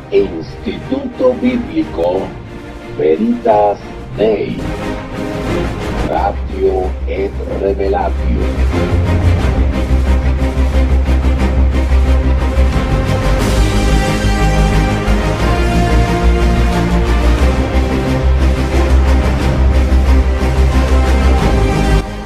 Instituto Bíblico Veritas Dei, Ratio et Revelatio.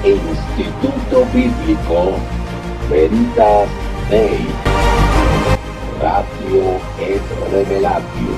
Instituto Bíblico Veritas Dei, Ratio et Revelatio.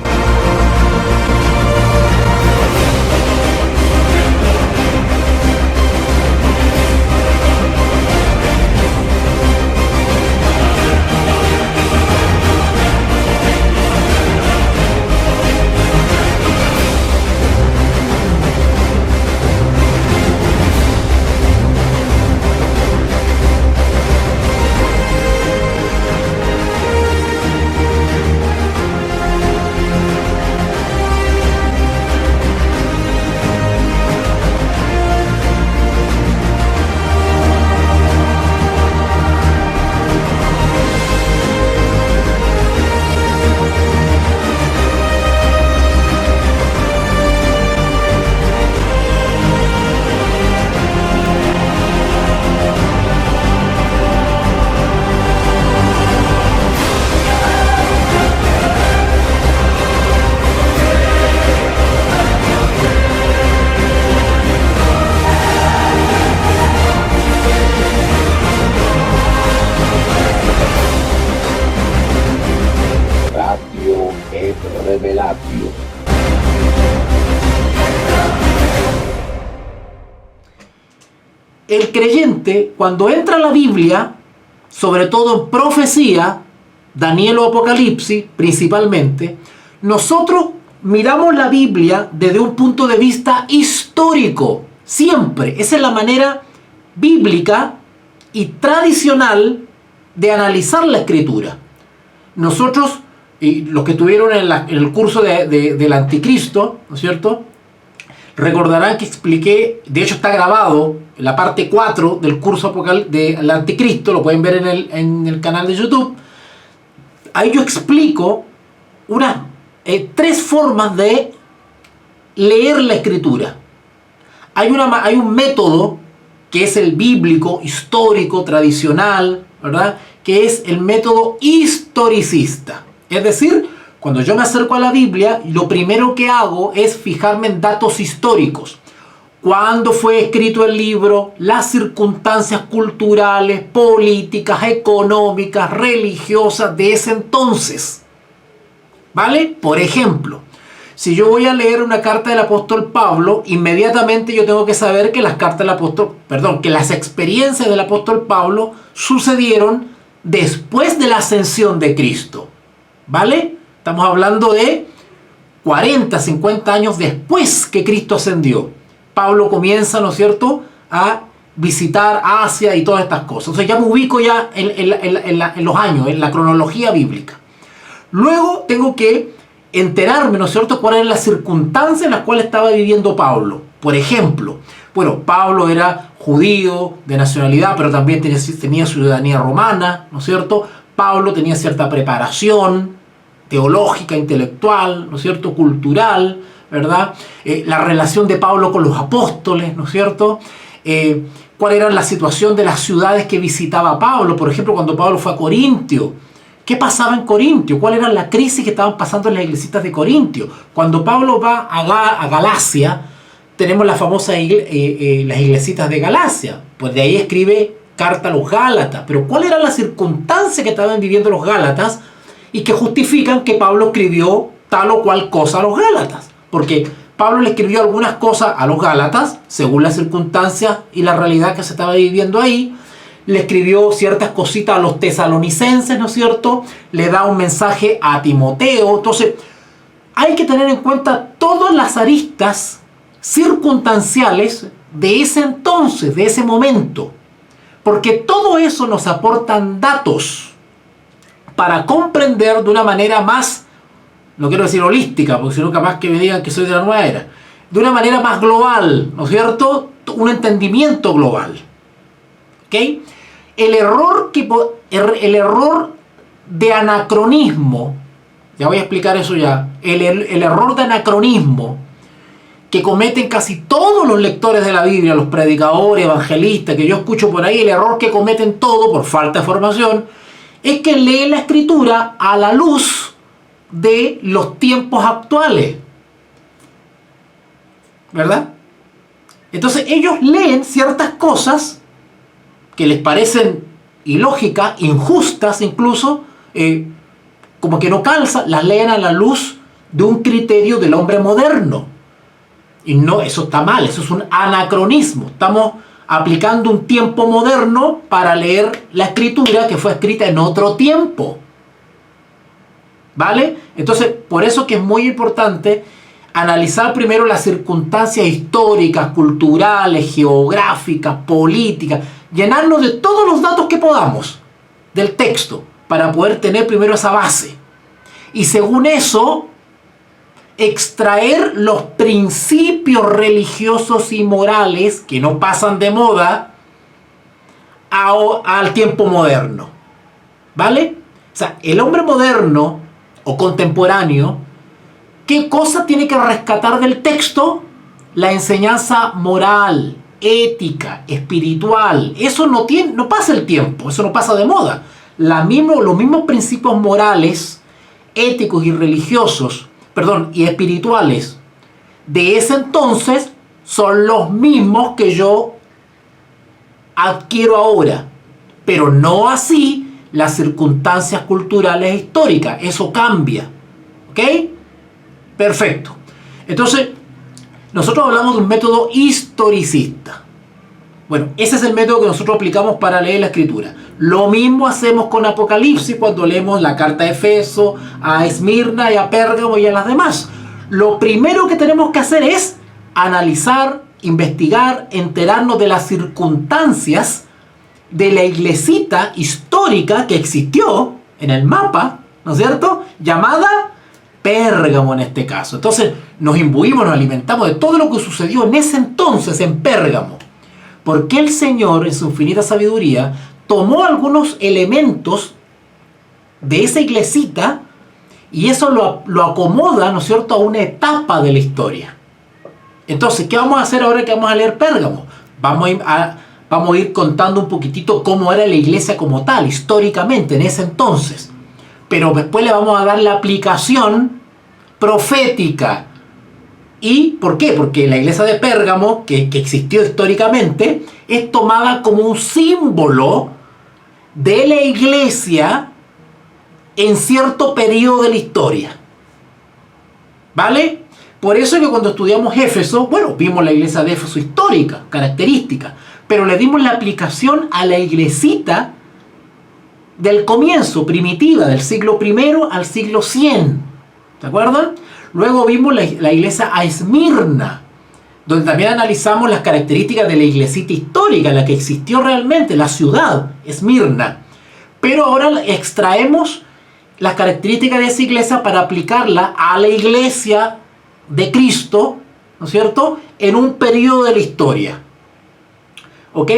Ratio et Revelatio. El creyente, cuando entra a la Biblia, sobre todo en profecía, Daniel o Apocalipsis principalmente, nosotros miramos la Biblia desde un punto de vista histórico, siempre. Esa es la manera bíblica y tradicional de analizar la Escritura. Nosotros, y los que estuvieron en el curso del Anticristo, ¿no es cierto?, recordarán que expliqué, de hecho está grabado en la parte 4 del curso del Anticristo, lo pueden ver en el canal de YouTube. Ahí yo explico tres formas de leer la Escritura. Hay un método que es el bíblico, histórico, tradicional, ¿verdad?, que es el método historicista. Es decir, cuando yo me acerco a la Biblia, lo primero que hago es fijarme en datos históricos. ¿Cuándo fue escrito el libro? Las circunstancias culturales, políticas, económicas, religiosas de ese entonces. ¿Vale? Por ejemplo, si yo voy a leer una carta del apóstol Pablo, inmediatamente yo tengo que saber que que las experiencias del apóstol Pablo sucedieron después de la ascensión de Cristo. ¿Vale? Estamos hablando de 40, 50 años después que Cristo ascendió. Pablo comienza, ¿no es cierto?, a visitar Asia y todas estas cosas. O sea, ya me ubico ya en los años, en la cronología bíblica. Luego tengo que enterarme, ¿no es cierto?, cuáles eran las circunstancias en las cuales estaba viviendo Pablo. Por ejemplo, Pablo era judío de nacionalidad, pero también tenía ciudadanía romana, ¿no es cierto? Pablo tenía cierta preparación teológica, intelectual, ¿no es cierto?, cultural, ¿verdad? La relación de Pablo con los apóstoles, ¿no es cierto? ¿Cuál era la situación de las ciudades que visitaba Pablo? Por ejemplo, cuando Pablo fue a Corintio, ¿qué pasaba en Corintio? ¿Cuál era la crisis que estaban pasando en las iglesias de Corintio? Cuando Pablo va a Galacia, tenemos la famosa las iglesias de Galacia. Pues de ahí escribe carta a los Gálatas. Pero ¿cuál era la circunstancia que estaban viviendo los Gálatas y que justifican que Pablo escribió tal o cual cosa a los Gálatas? Porque Pablo le escribió algunas cosas a los Gálatas según las circunstancias y la realidad que se estaba viviendo ahí. Le escribió ciertas cositas a los tesalonicenses, ¿no es cierto? Le da un mensaje a Timoteo. Entonces, hay que tener en cuenta todas las aristas circunstanciales de ese entonces, de ese momento. Porque todo eso nos aportan datos para comprender de una manera más, no quiero decir holística, porque si no capaz que me digan que soy de la nueva era, de una manera más global, ¿no es cierto? Un entendimiento global. ¿Ok? El error de anacronismo Ya voy a explicar eso ya. El error de anacronismo que cometen casi todos los lectores de la Biblia, los predicadores, evangelistas, que yo escucho por ahí, el error que cometen todos por falta de formación, es que leen la Escritura a la luz de los tiempos actuales. ¿Verdad? Entonces ellos leen ciertas cosas que les parecen ilógicas, injustas incluso, como que no calzan, las leen a la luz de un criterio del hombre moderno. Y no, eso está mal, eso es un anacronismo. Estamos aplicando un tiempo moderno para leer la Escritura que fue escrita en otro tiempo. ¿Vale? Entonces, por eso que es muy importante analizar primero las circunstancias históricas, culturales, geográficas, políticas, llenarnos de todos los datos que podamos del texto para poder tener primero esa base. Y según eso, extraer los principios religiosos y morales que no pasan de moda al tiempo moderno. ¿Vale? O sea, el hombre moderno o contemporáneo, ¿qué cosa tiene que rescatar del texto? La enseñanza moral, ética, espiritual. Eso no pasa el tiempo, eso no pasa de moda. Los mismos principios morales, éticos y religiosos, y espirituales de ese entonces son los mismos que yo adquiero ahora, pero no así las circunstancias culturales e históricas. Eso cambia. ¿Ok? Perfecto. Entonces, nosotros hablamos de un método historicista. Bueno, ese es el método que nosotros aplicamos para leer la Escritura. Lo mismo hacemos con Apocalipsis cuando leemos la carta de Efeso, a Esmirna y a Pérgamo y a las demás. Lo primero que tenemos que hacer es analizar, investigar, enterarnos de las circunstancias de la iglesita histórica que existió en el mapa, ¿no es cierto? Llamada Pérgamo en este caso. Entonces nos imbuimos, nos alimentamos de todo lo que sucedió en ese entonces en Pérgamo. Porque el Señor, en su infinita sabiduría, tomó algunos elementos de esa iglesita y eso lo acomoda, ¿no es cierto?, a una etapa de la historia. Entonces, ¿qué vamos a hacer ahora que vamos a leer Pérgamo? Vamos a ir contando un poquitito cómo era la iglesia como tal, históricamente, en ese entonces. Pero después le vamos a dar la aplicación profética. ¿Y por qué? Porque la iglesia de Pérgamo, que existió históricamente, es tomada como un símbolo de la iglesia en cierto periodo de la historia. ¿Vale? Por eso es que cuando estudiamos Éfeso, bueno, vimos la iglesia de Éfeso histórica, característica, pero le dimos la aplicación a la iglesita del comienzo, primitiva, del siglo I al siglo 100. ¿Se acuerdan? Luego vimos la iglesia a Esmirna, donde también analizamos las características de la iglesita histórica, la que existió realmente, la ciudad, Esmirna. Pero ahora extraemos las características de esa iglesia para aplicarla a la iglesia de Cristo, ¿no es cierto?, en un periodo de la historia. ¿Ok?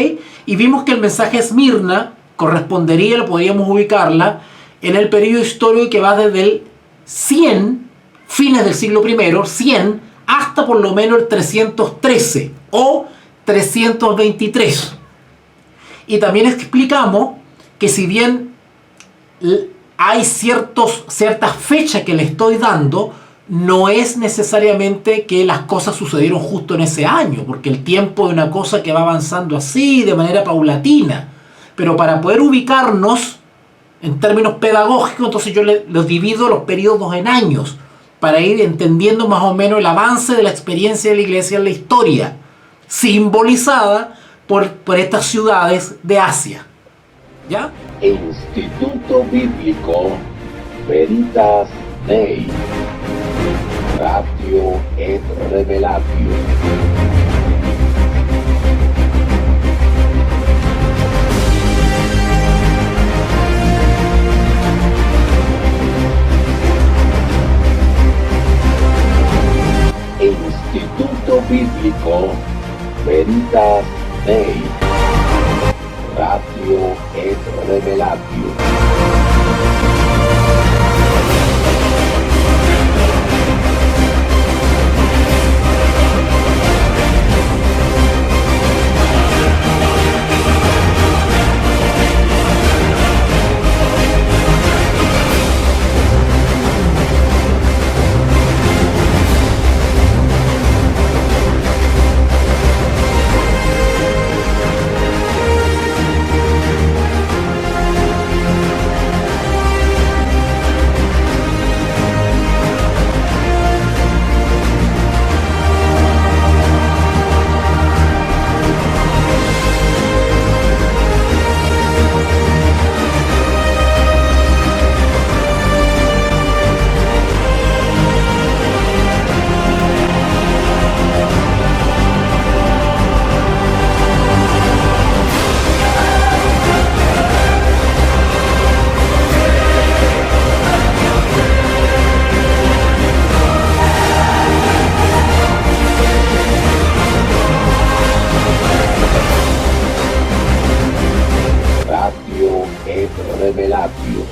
Y vimos que el mensaje Esmirna correspondería, lo podríamos ubicarla, en el periodo histórico que va desde el 100, fines del siglo I, 100, hasta por lo menos el 313 o 323. Y también explicamos que si bien hay ciertas fechas que le estoy dando, no es necesariamente que las cosas sucedieron justo en ese año, porque el tiempo es una cosa que va avanzando así, de manera paulatina. Pero para poder ubicarnos en términos pedagógicos, entonces yo los divido los periodos en años, para ir entendiendo más o menos el avance de la experiencia de la iglesia en la historia, simbolizada por estas ciudades de Asia. ¿Ya? Instituto Bíblico Veritas Dei Ratio et Revelatio. Instituto Bíblico Veritas Dei Ratio et Revelatio. Revelatio.